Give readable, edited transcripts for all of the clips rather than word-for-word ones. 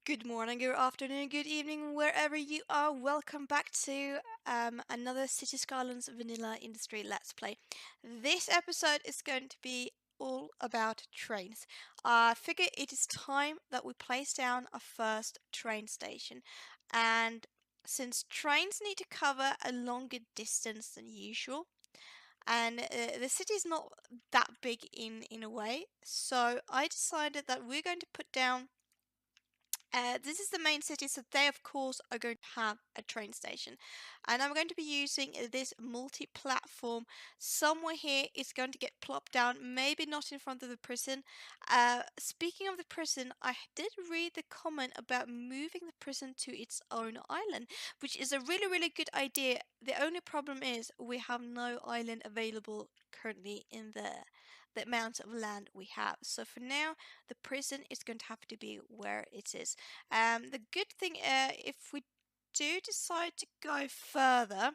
Good morning, good afternoon, good evening, wherever you are. Welcome back to another City Skylines Vanilla Industry Let's Play. This episode is going to be all about trains. I figure it is time that we place down our first train station. And since trains need to cover a longer distance than usual, and the city is not that big in a way, so I decided that we're going to put down this is the main city, so they of course are going to have a train station. And I'm going to be using this multi-platform. Somewhere here it's going to get plopped down, maybe not in front of the prison. Speaking of the prison, I did read the comment about moving the prison to its own island, which is a really good idea. The only problem is we have no island available currently in the amount of land we have. So for now, the prison is going to have to be where it is. The good thing, if we do decide to go further,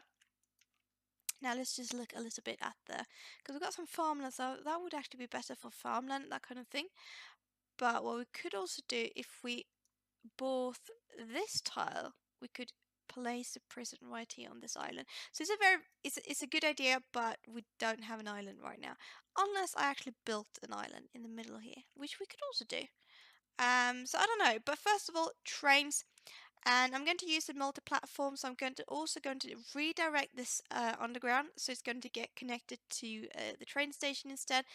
now let's just look a little bit at because we've got some farmland, so that would actually be better for farmland, that kind of thing. But what we could also do, if we bought this tile, we could place the prison right here on this island. So it's a good idea, but we don't have an island right now, unless I actually built an island in the middle here, which we could also do. So I don't know, but first of all, trains, and I'm going to use the multi-platform. So I'm also going to redirect this underground, so it's going to get connected to the train station instead.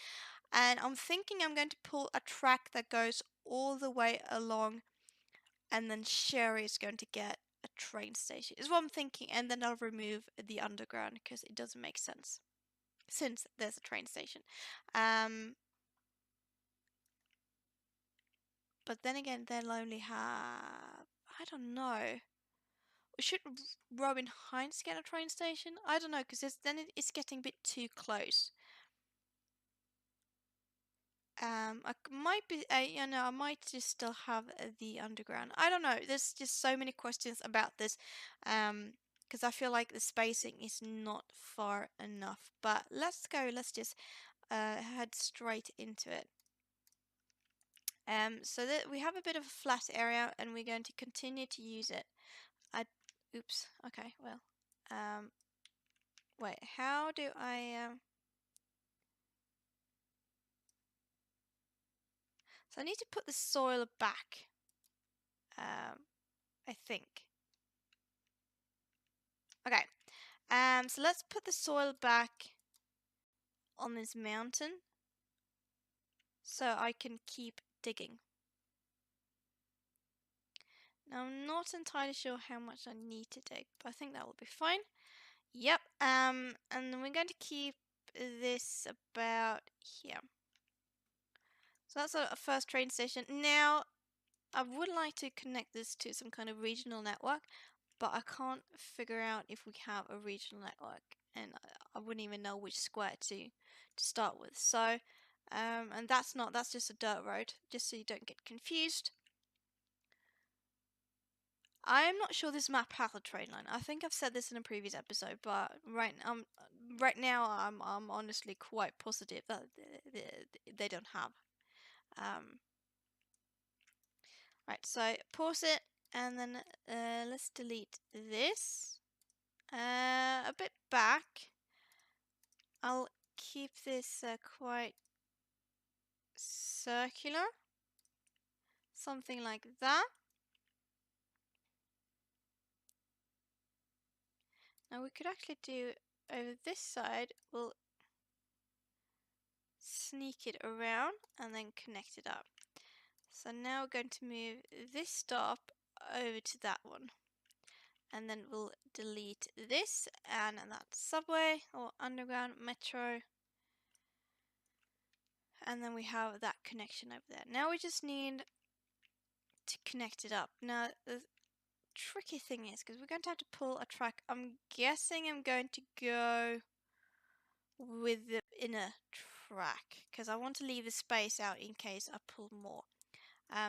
And I'm thinking I'm going to pull a track that goes all the way along, and then Sherry is going to get a train station. Is what I'm thinking, and then I'll remove the underground because it doesn't make sense since there's a train station. But then again, they'll only have, I don't know. Should Robin Hines get a train station? I don't know, because then it's getting a bit too close. I might be, I might just still have the underground. I don't know. There's just so many questions about this, because I feel like the spacing is not far enough. But let's go. Let's just head straight into it. So that we have a bit of a flat area, and we're going to continue to use it. Oops. Okay. Well. Wait. How do I? So I need to put the soil back. I think. Okay. So let's put the soil back on this mountain, so I can keep digging. Now I'm not entirely sure how much I need to dig, but I think that will be fine. Yep. And then we're going to keep this about here. So that's a first train station. Now I would like to connect this to some kind of regional network, but I can't figure out if we have a regional network, and I wouldn't even know which square to start with. So, and that's just a dirt road, just so you don't get confused. I am not sure this map has a train line. I think I've said this in a previous episode, but right now I'm honestly quite positive that they don't have. Right, so pause it, and then let's delete this. A bit back. I'll keep this quite circular. Something like that. Now we could actually do over this side, we'll sneak it around and then connect it up. So now we're going to move this stop over to that one. And then we'll delete this, and that's subway or underground metro. And then we have that connection over there. Now we just need to connect it up. Now the tricky thing is, because we're going to have to pull a track, I'm guessing I'm going to go with the inner track, because I want to leave the space out in case I pull more.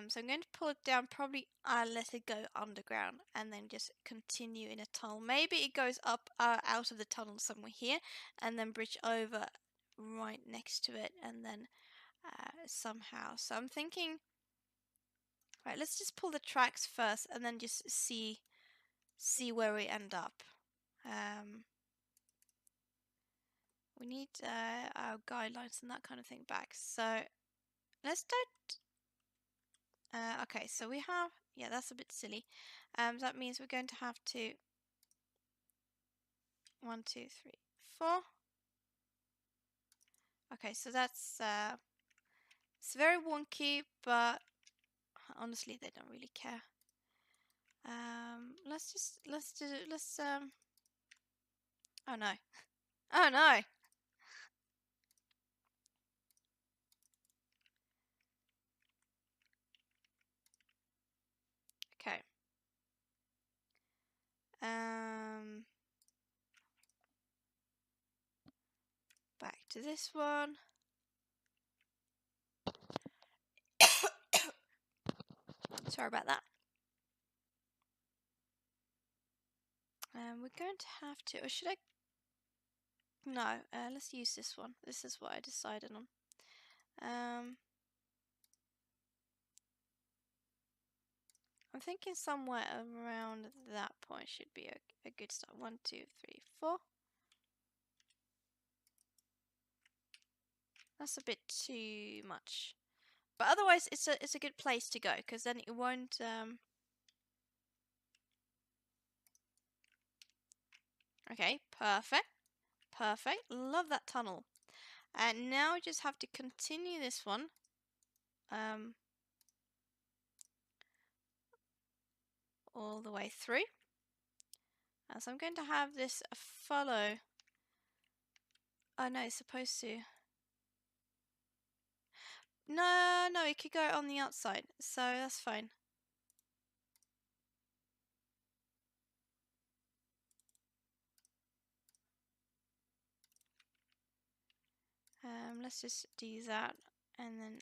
So I'm going to pull it down, probably let it go underground, and then just continue in a tunnel. Maybe it goes up out of the tunnel somewhere here, and then bridge over right next to it, and then somehow. So I'm thinking Right, let's just pull the tracks first and then just see where we end up. We need our guidelines and that kind of thing back. So let's start. Okay, so we have, yeah, that's a bit silly. That means we're going to have to 1, 2, 3, 4. Okay, so that's it's very wonky, but honestly, they don't really care. Let's oh no. Oh no. Okay. Back to this one. Sorry about that. We're going to have to, or should I? No, let's use this one. This is what I decided on. I'm thinking somewhere around that point should be a good start. 1, 2, 3, 4. That's a bit too much, but otherwise it's a good place to go because then it won't. Okay, perfect, perfect. Love that tunnel. And now we just have to continue this one. All the way through. So I'm going to have this follow. Oh no, it's supposed to. No, no, it could go on the outside, so that's fine. Let's just do that and then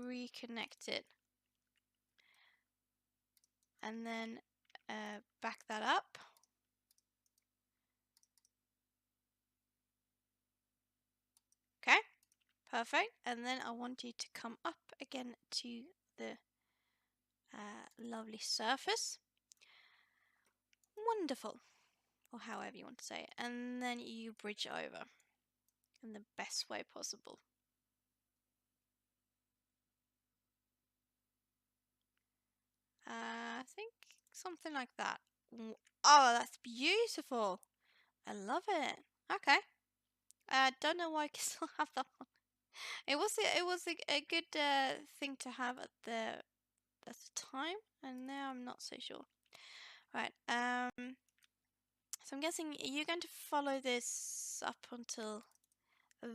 reconnect it. And then back that up. Okay, perfect. And then I want you to come up again to the lovely surface. Wonderful. Or however you want to say it. And then you bridge over in the best way possible. I think something like that. Oh, that's beautiful. I love it. Okay. Don't know why I can still have that one. It was a good thing to have at the time, and now I'm not so sure. Right. So I'm guessing you're going to follow this up until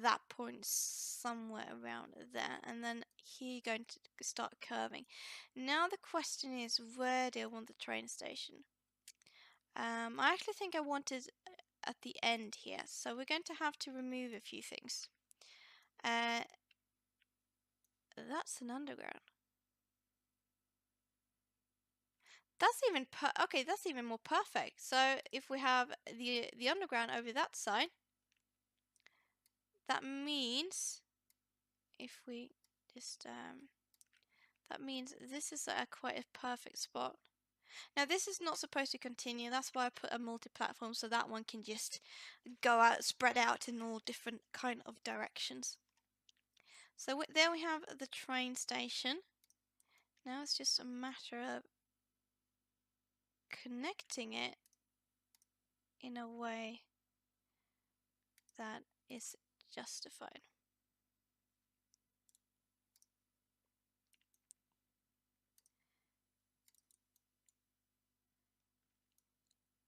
that point somewhere around there, and then here you're going to start curving. Now the question is, where do I want the train station? I actually think I wanted at the end here, so we're going to have to remove a few things. That's an underground. That's even okay. That's even more perfect. So if we have the underground over that side, that means if we just that means this is quite a perfect spot. Now this is not supposed to continue. That's why I put a multi-platform so that one can just go out, spread out in all different kind of directions. So there we have the train station. Now it's just a matter of connecting it in a way that is justified.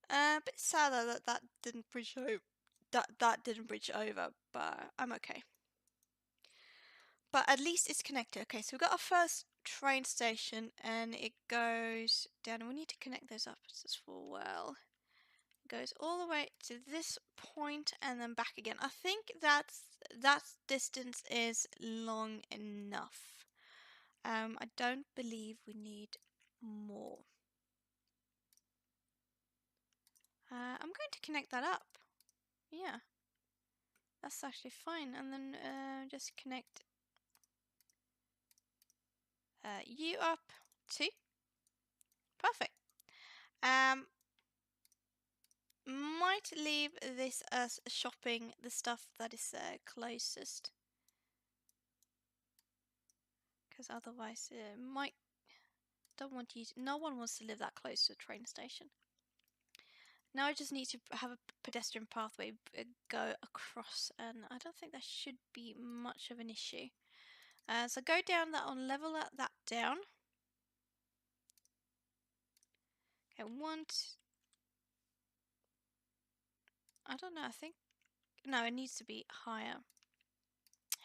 A bit sadder that that didn't bridge over. That didn't bridge over, but I'm okay. But at least it's connected. Okay, so we've got our first train station, and it goes down. We need to connect those up as well. It goes all the way to this point and then back again. I think that distance is long enough. I don't believe we need more. I'm going to connect that up. Yeah, that's actually fine. And then just connect you up 2. Perfect. Might leave this as shopping the stuff that is closest, because otherwise it might. Don't want you. No one wants to live that close to a train station. Now I just need to have a pedestrian pathway go across, and I don't think that should be much of an issue. So go down that on, level that down. Okay, I don't know, I think, no, it needs to be higher.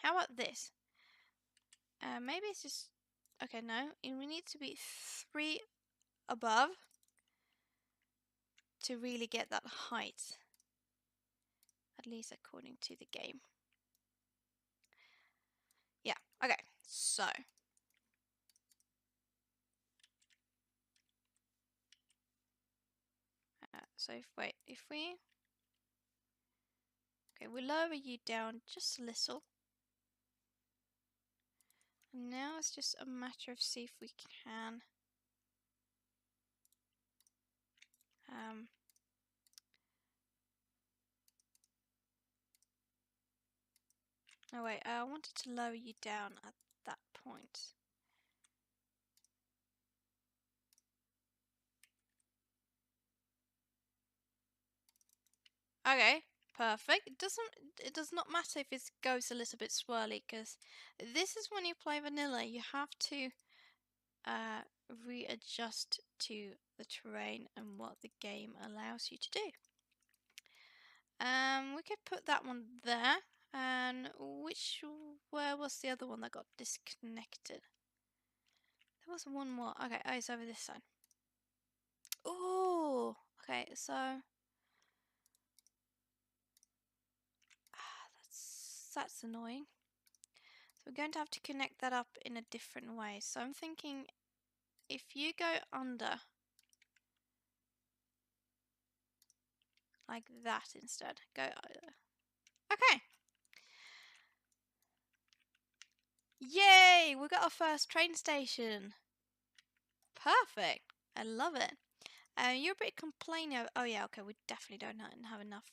How about this? Maybe it's just, okay, no, we need to be 3 above to really get that height, at least according to the game. Yeah, okay, so if we okay, we lower you down just a little, and now it's just a matter of see if we can oh wait, I wanted to lower you down at that point. Okay, perfect. It does not matter if it goes a little bit swirly, because this is when you play vanilla, you have to readjust to the terrain and what the game allows you to do. We could put that one there. And where was the other one that got disconnected? There was one more. Okay, oh, it's over this side. Oh, okay, so that's annoying. So we're going to have to connect that up in a different way. So I'm thinking if you go under like that instead, go over. Okay. Yay! We got our first train station. Perfect. I love it. You're a bit complaining. Oh yeah, okay. We definitely don't have enough.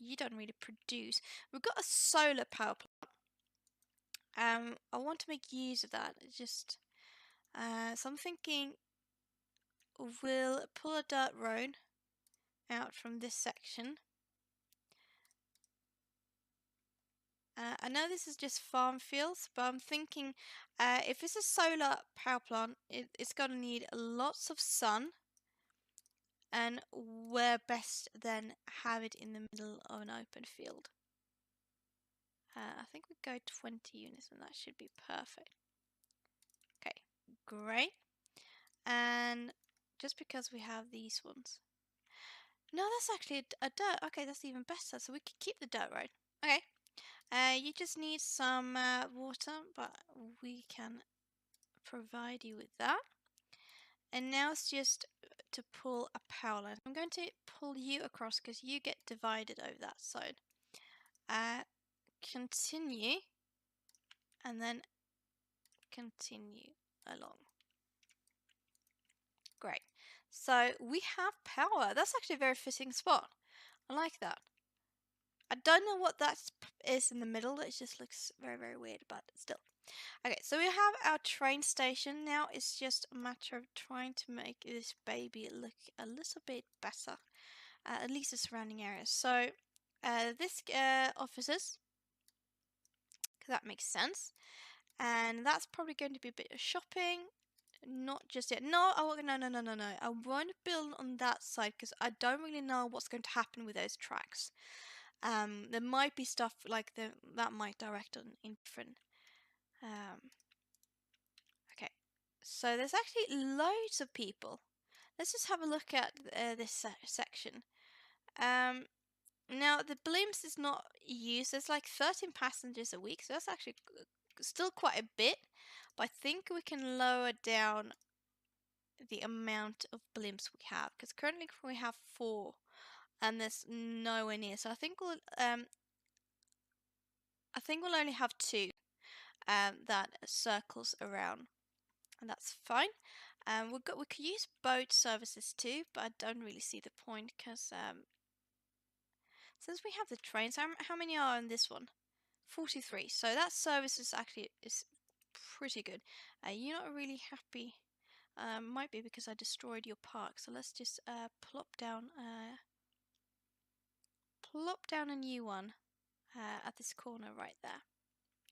You don't really produce. We've got a solar power plant. I want to make use of that. It's just, so I'm thinking we'll pull a dirt road out from this section. I know this is just farm fields, but I'm thinking if it's a solar power plant, it's going to need lots of sun, and where best then have it in the middle of an open field. I think we go 20 units, and that should be perfect. Okay, great. And just because we have these ones. No, that's actually a dirt. Okay, that's even better. So we could keep the dirt road. Okay. You just need some water, but we can provide you with that. And now it's just to pull a power line. I'm going to pull you across because you get divided over that side. Continue, and then continue along. Great. So we have power. That's actually a very fitting spot. I like that. I don't know what that is in the middle. It just looks very, very weird, but still. Okay, so we have our train station. Now it's just a matter of trying to make this baby look a little bit better. At least the surrounding areas. So this offices, that makes sense. And that's probably going to be a bit of shopping. Not just yet. No, no. I won't build on that side because I don't really know what's going to happen with those tracks. There might be stuff like that might direct in different. Okay, so there's actually loads of people. Let's just have a look at this section. Now the blimps is not used. There's like 13 passengers a week, so that's actually still quite a bit. But I think we can lower down the amount of blimps we have, because currently we have 4 and there's nowhere near, so I think we'll only have 2 that circles around. and that's fine. We could use boat services too, but I don't really see the point because since we have the trains, how many are on this one? 43. So that service is pretty good. You're not really happy. Might be because I destroyed your park. So let's just plop down a new one at this corner right there,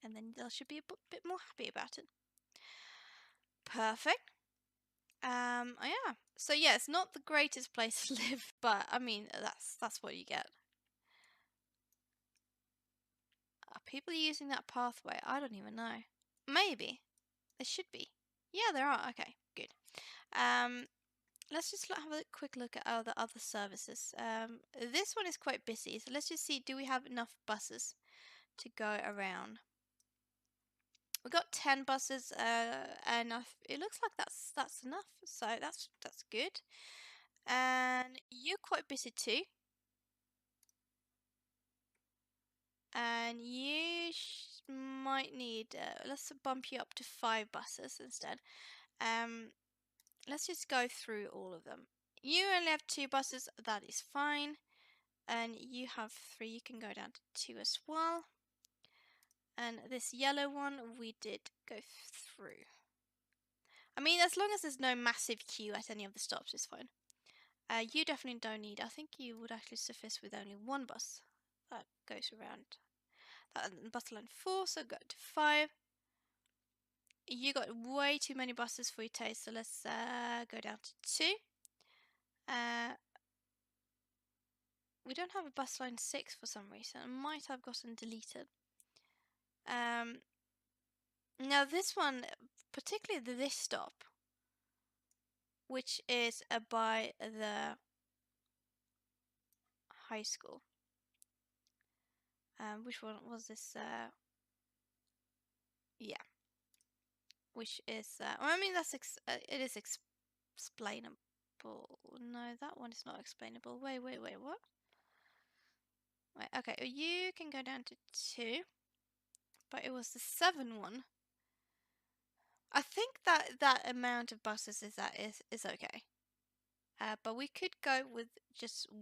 and then they should be a bit more happy about it. Perfect. Oh yeah. So yeah, it's not the greatest place to live, but I mean that's what you get. Are people using that pathway? I don't even know. Maybe. There should be. Yeah, there are. Okay, good. Let's just have a quick look at the other services. This one is quite busy, so let's just see, do we have enough buses to go around? We got 10 buses, and it looks like that's enough. So that's good. And you're quite busy too. And you might need. Let's bump you up to 5 buses instead. Let's just go through all of them. You only have 2 buses. That is fine. And you have 3. You can go down to 2 as well. And this yellow one we did go through. I mean, as long as there's no massive queue at any of the stops, it's fine. You definitely don't need. I think you would actually suffice with only 1 bus that goes around. Bus line 4, so go to 5. You got way too many buses for your taste, so let's go down to 2. We don't have a bus line 6 for some reason. It might have gotten deleted. Now this one, particularly this stop, which is by the high school. Which one was this? Yeah. Which is, I mean, it is explainable. No, that one is not explainable. Wait, what? Wait, okay, you can go down to 2, but it was the 7 one. I think that amount of buses is okay. But we could go with just 1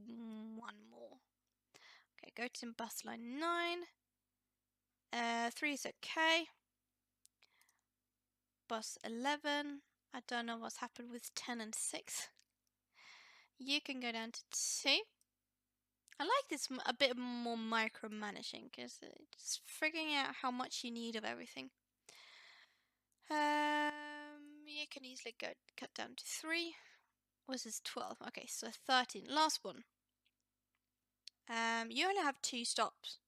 more. Okay, go to bus line 9. 3 is okay. Bus 11. I don't know what's happened with 10 and 6. You can go down to 2. I like this a bit more micromanaging because it's figuring out how much you need of everything. You can easily cut down to 3. What is this? 12. Okay, so 13. Last one. You only have 2 stops.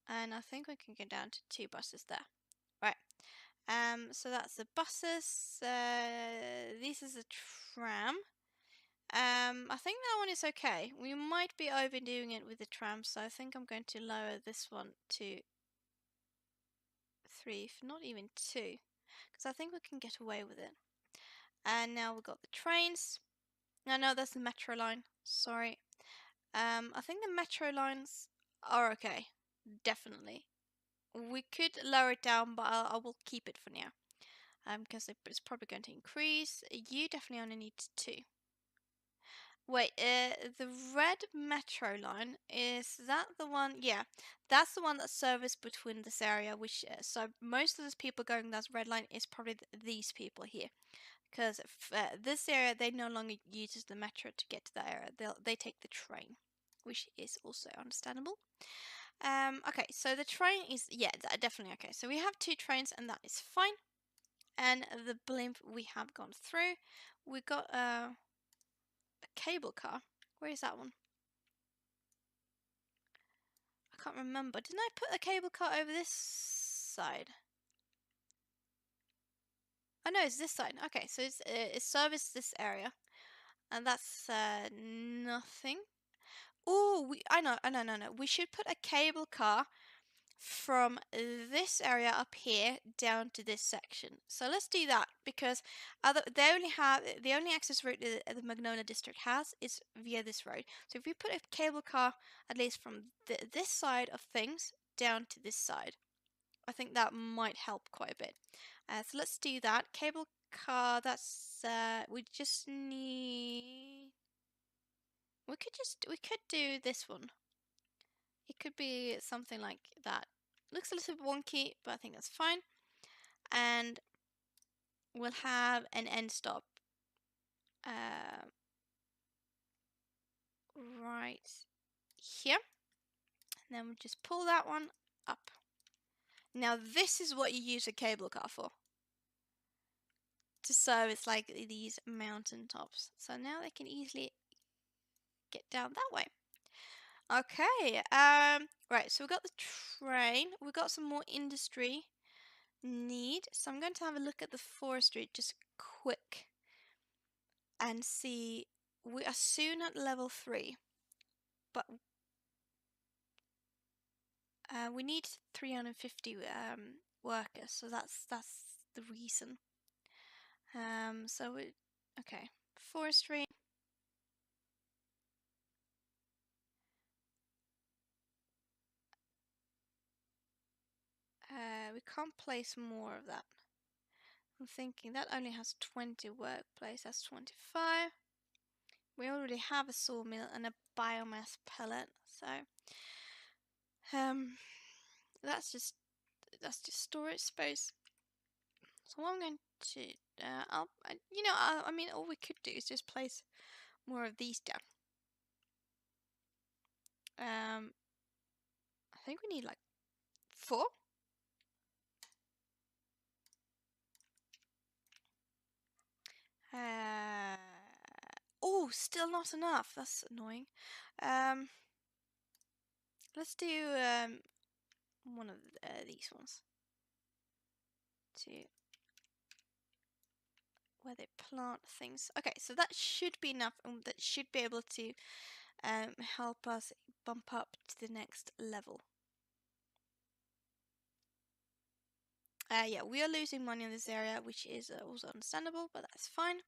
And I think we can get down to 2 buses there. Right. So that's the buses. This is a tram. I think that one is okay. We might be overdoing it with the tram, so I think I'm going to lower this one to 3, if not even 2, because I think we can get away with it. And now we've got the trains. No, that's the metro line. Sorry. I think the metro lines are okay. Definitely. We could lower it down, but I will keep it for now. Because it's probably going to increase. You definitely only need 2. Wait, the red metro line, is that the one? Yeah, that's the one that serves between this area, which, so most of those people going that red line is probably these people here. Because this area, they no longer uses the metro to get to that area. They take the train, which is also understandable. Okay, so the train is, yeah, definitely okay. So we have 2 trains, and that is fine. And the blimp we have gone through. We got a cable car. Where is that one? I can't remember. Didn't I put a cable car over this side? Oh no, it's this side. Okay, so it serviced this area, and that's nothing. Oh, I know. No. We should put a cable car from this area up here down to this section. So let's do that, because the only access route the Magnolia district has is via this road. So if we put a cable car at least from this side of things down to this side, I think that might help quite a bit. So let's do that. Cable car, that's we just need we could do this one. It could be something like that. Looks a little bit wonky, but I think that's fine. And we'll have an end stop uh, right here. And then we'll just pull that one up. Now this is what you use a cable car for. To service like these mountain tops. So now they can easily get down that way. Okay, right, so we've got the train, we've got some more industry need. So I'm going to have a look at the forestry just quick and see. We are soon at level 3, but we need 350 workers, so that's the reason. Okay, forestry. We can't place more of that. I'm thinking that only has 20 workplace. That's 25. We already have a sawmill and a biomass pellet, so that's just storage space. So what I'm going to, I mean, all we could do is just place more of these down. I think we need like 4. Oh, still not enough. That's annoying. Let's do one of these ones. To where they plant things. Okay, so that should be enough, and that should be able to help us bump up to the next level. Yeah, we are losing money in this area, which is also understandable, but that's fine.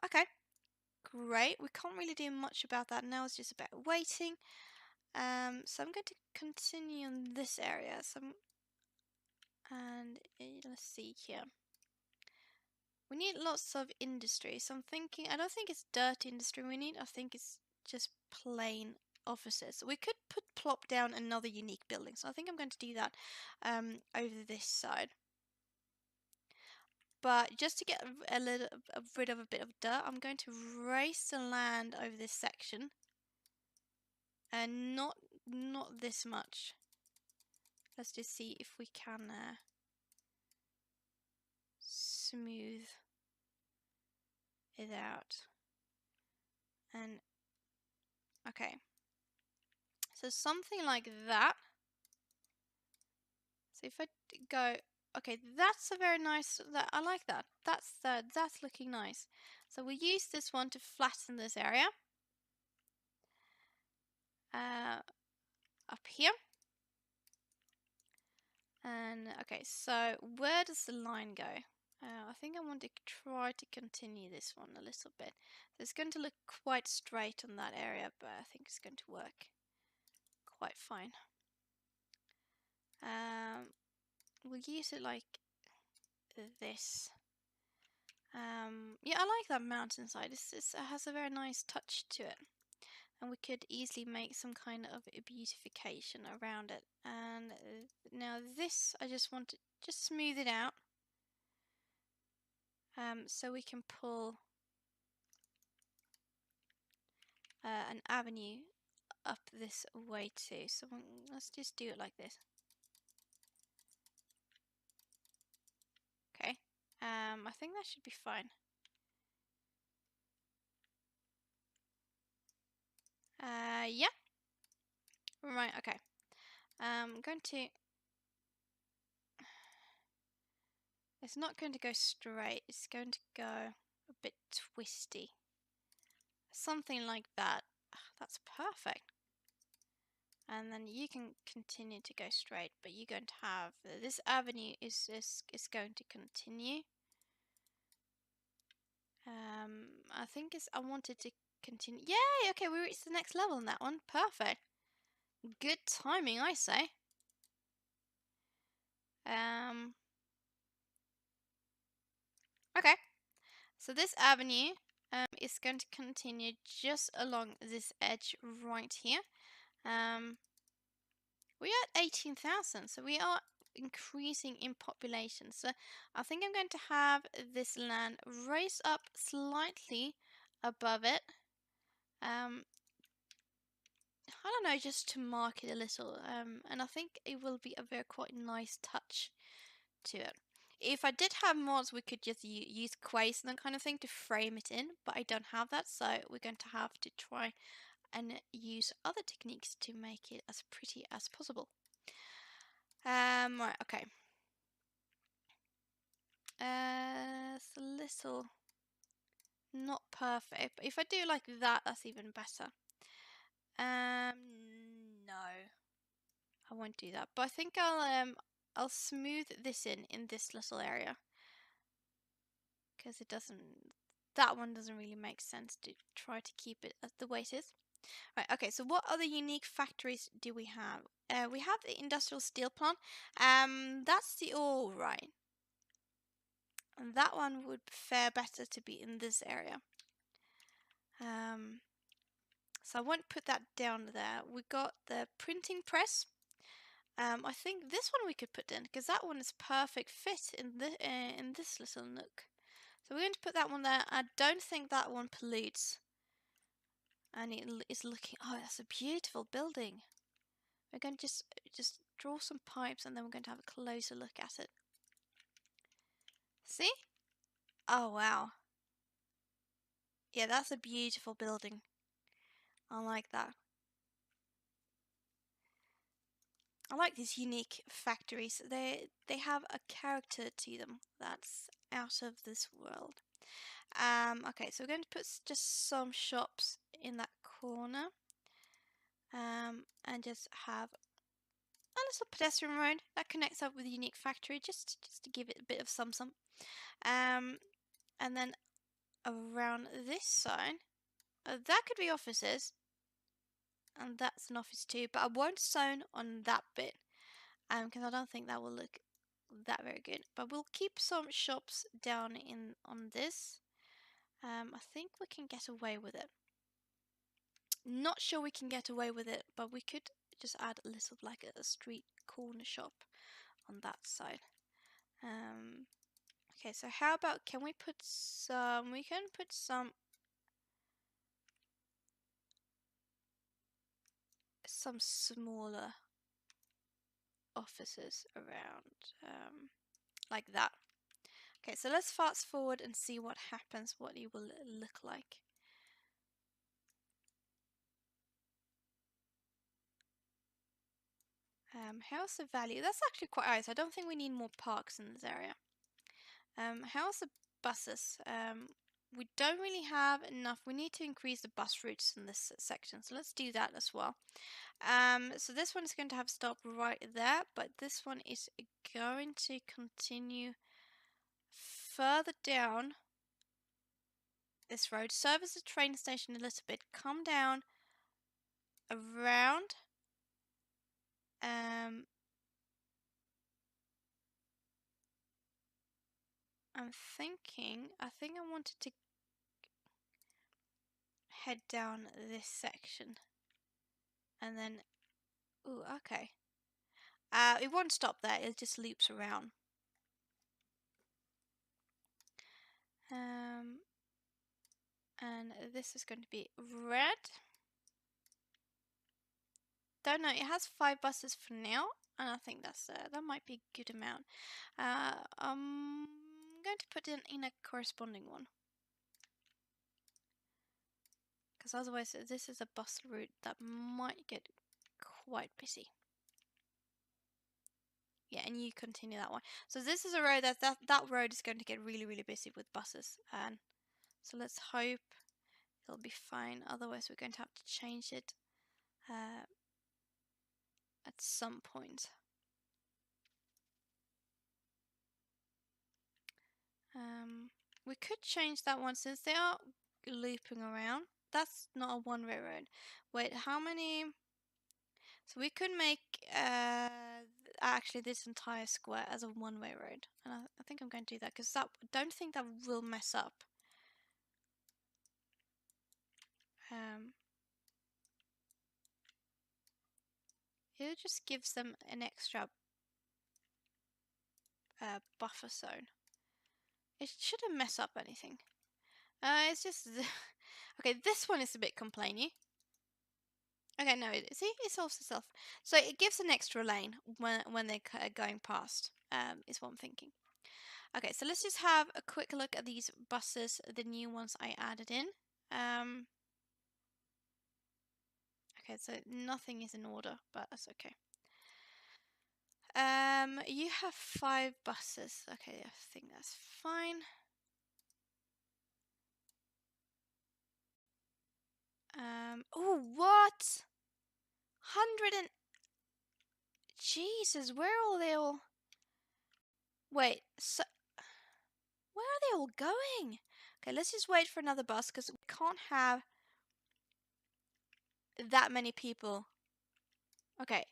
Okay, great. We can't really do much about that now. It's just about waiting. So I'm going to continue in this area. And let's see here. We need lots of industry. So I'm thinking, I don't think it's dirt industry we need. I think it's just plain offices. We could plop down another unique building. So I think I'm going to do that over this side. But just to get rid of a bit of dirt, I'm going to raise the land over this section. And not this much. Let's just see if we can smooth it out. And okay, so something like that. So if I go, okay, that's a very nice. I like that. That's looking nice. So we use this one to flatten this area. Up here. And okay, so where does the line go? I think I want to try to continue this one a little bit. So it's going to look quite straight on that area, but I think it's going to work quite fine. We'll use it like this. Yeah, I like that mountainside. It has a very nice touch to it. And we could easily make some kind of a beautification around it. And now this, I just want to just smooth it out. So we can pull an avenue up this way too. So let's just do it like this. Okay. I think that should be fine. Yeah. Right, okay. I'm going to... It's not going to go straight. It's going to go a bit twisty. Something like that. That's perfect. And then you can continue to go straight, but you're going to have... This avenue is going to continue. I think I wanted to continue. Yay! Okay, we reached the next level in that one. Perfect. Good timing, I say. Okay, so this avenue is going to continue just along this edge right here. We're at 18,000, so we are increasing in population. So I think I'm going to have this land raise up slightly above it. I don't know, just to mark it a little. And I think it will be a very quite nice touch to it. If I did have mods, we could just use quays and that kind of thing to frame it in, but I don't have that, so we're going to have to try and use other techniques to make it as pretty as possible. Right, okay. It's a little not perfect, but if I do like that, that's even better. No, I won't do that. But I think I'll smooth this in this little area, because it doesn't. That one doesn't really make sense to try to keep it as the way it is. Right, okay, so what other unique factories do we have? We have the industrial steel plant. That's the ore, right? And that one would fare better to be in this area. So I won't put that down there. We got the printing press. I think this one we could put in, because that one is perfect fit in this little nook. So we're going to put that one there. I don't think that one pollutes. And it is looking, oh, that's a beautiful building. We're going to just draw some pipes, and then we're going to have a closer look at it. See? Oh, wow. Yeah, that's a beautiful building. I like that. I like these unique factories. They have a character to them that's out of this world. Okay, so we're going to put just some shops in that corner. And just have a little pedestrian road that connects up with the unique factory, just to give it a bit of some. And then around this side, that could be offices, and that's an office too. But I won't zone on that bit, because I don't think that will look that very good. But we'll keep some shops down on this. I think we can get away with it. Not sure we can get away with it, but we could just add a little like a street corner shop on that side. Okay, so how about, can we put some, we can put some smaller offices around, like that. Okay, so let's fast forward and see what happens, what it will look like. How's the value? That's actually quite nice. I don't think we need more parks in this area. How's the buses? We don't really have enough. We need to increase the bus routes in this section, so let's do that as well. So this one is going to have stop right there, but this one is going to continue further down this road, service the train station a little bit, come down around. I'm thinking, I think I wanted to head down this section, and then, ooh, okay. It won't stop there, it just loops around. And this is going to be red. Don't know, it has 5 buses for now, and I think that's that might be a good amount. I'm going to put in a corresponding one, because otherwise this is a bus route that might get quite busy. Yeah, and you continue that one. So this is a road that road is going to get really busy with buses, and so let's hope it'll be fine. Otherwise, we're going to have to change it at some point. We could change that one since they are looping around. That's not a one-way road. Wait, how many? So we could make actually this entire square as a one-way road, and I think I'm going to do that because I don't think that will mess up. It just gives them an extra buffer zone. It shouldn't mess up anything. It's just okay. This one is a bit complainy. Okay, no, see, it solves itself. So it gives an extra lane when they're going past. Is what I'm thinking. Okay, so let's just have a quick look at these buses, the new ones I added in. Okay, so nothing is in order, but that's okay. You have 5 buses. Okay, I think that's fine. Oh, what? 100 and... Jesus, where are they all? Wait, so... Where are they all going? Okay, let's just wait for another bus, because we can't have that many people. Okay.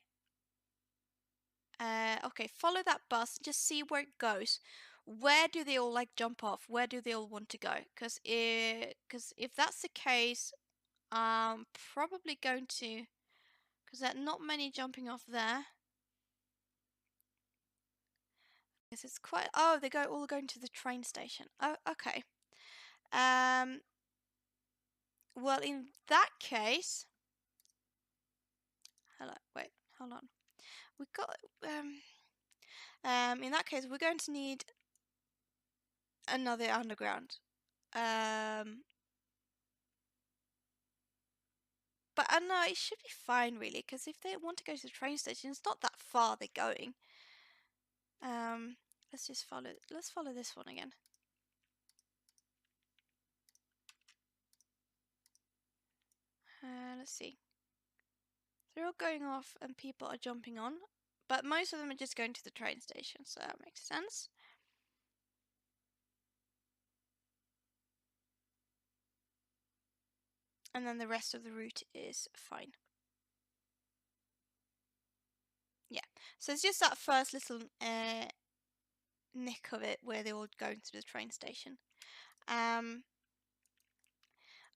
Okay, follow that bus, just see where it goes. Where do they all, like, jump off? Where do they all want to go? Because if that's the case, I'm probably going to... Because there are not many jumping off there. Because it's quite... Oh, they all going to the train station. Oh, okay. Well, in that case... Hello, wait, hold on. We got... in that case, we're going to need another underground. But I know it should be fine, really, because if they want to go to the train station, it's not that far they're going. Let's just follow. Let's follow this one again. Let's see. They're all going off, and people are jumping on, but most of them are just going to the train station, so that makes sense. And then the rest of the route is fine. Yeah, so it's just that first little nick of it where they're all going to the train station.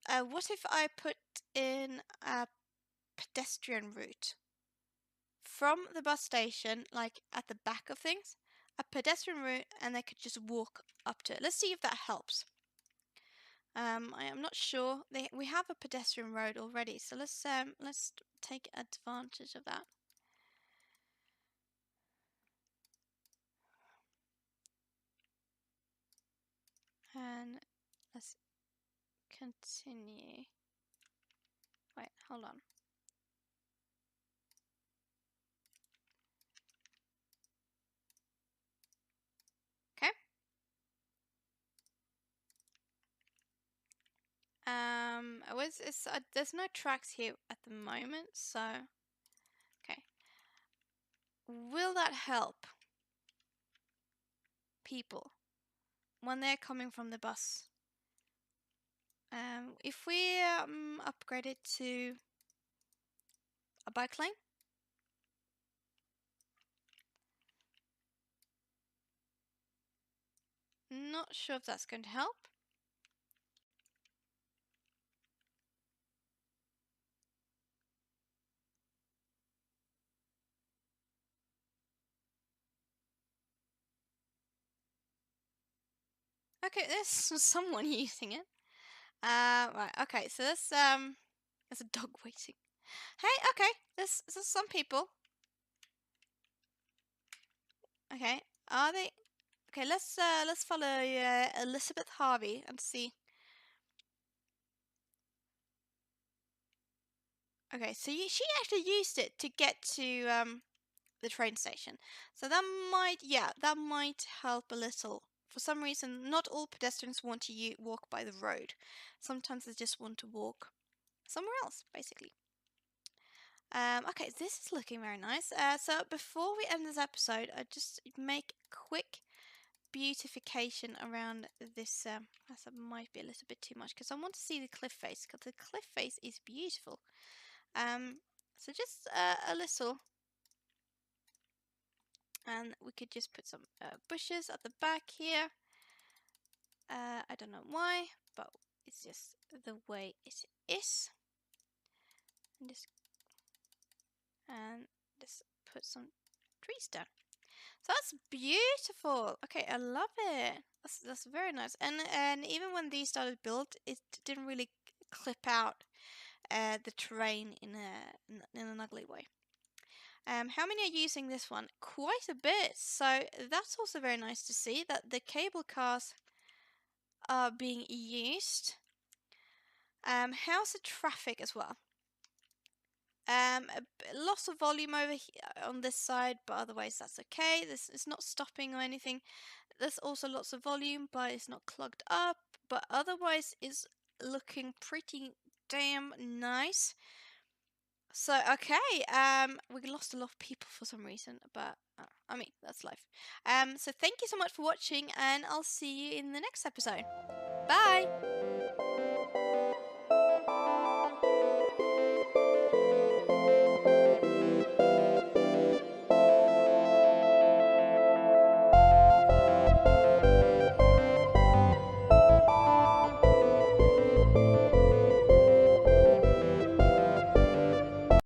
What if I put in a pedestrian route from the bus station, like at the back of things, a pedestrian route, and they could just walk up to it? Let's see if that helps. I am not sure. We have a pedestrian road already, so let's take advantage of that. And let's continue. Wait, hold on. Okay. There's no tracks here at the moment, so okay. Will that help people when they're coming from the bus? If we upgrade it to a bike lane, not sure if that's going to help. Okay, there's someone using it. Right. Okay, so there's a dog waiting. Hey, okay, there's some people. Okay, are they? Okay, let's follow Elizabeth Harvey and see. Okay, so she actually used it to get to the train station. So that might help a little. For some reason, not all pedestrians want to walk by the road. Sometimes they just want to walk somewhere else, basically. Okay, this is looking very nice. So before we end this episode, I just make quick beautification around this. That might be a little bit too much because I want to see the cliff face, because the cliff face is beautiful. So just a little And we could just put some bushes at the back here. I don't know why, but it's just the way it is. And just put some trees down. So that's beautiful. Okay, I love it. That's very nice. And even when these started built, it didn't really clip out the terrain in an ugly way. How many are using this one? Quite a bit. So that's also very nice to see that the cable cars are being used. How's the traffic as well? Lots of volume over here on this side, but otherwise that's okay. This is not stopping or anything. There's also lots of volume, but it's not clogged up. But otherwise, it's looking pretty damn nice. So okay, we lost a lot of people for some reason, but I mean that's life. So thank you so much for watching, and I'll see you in the next episode. Bye.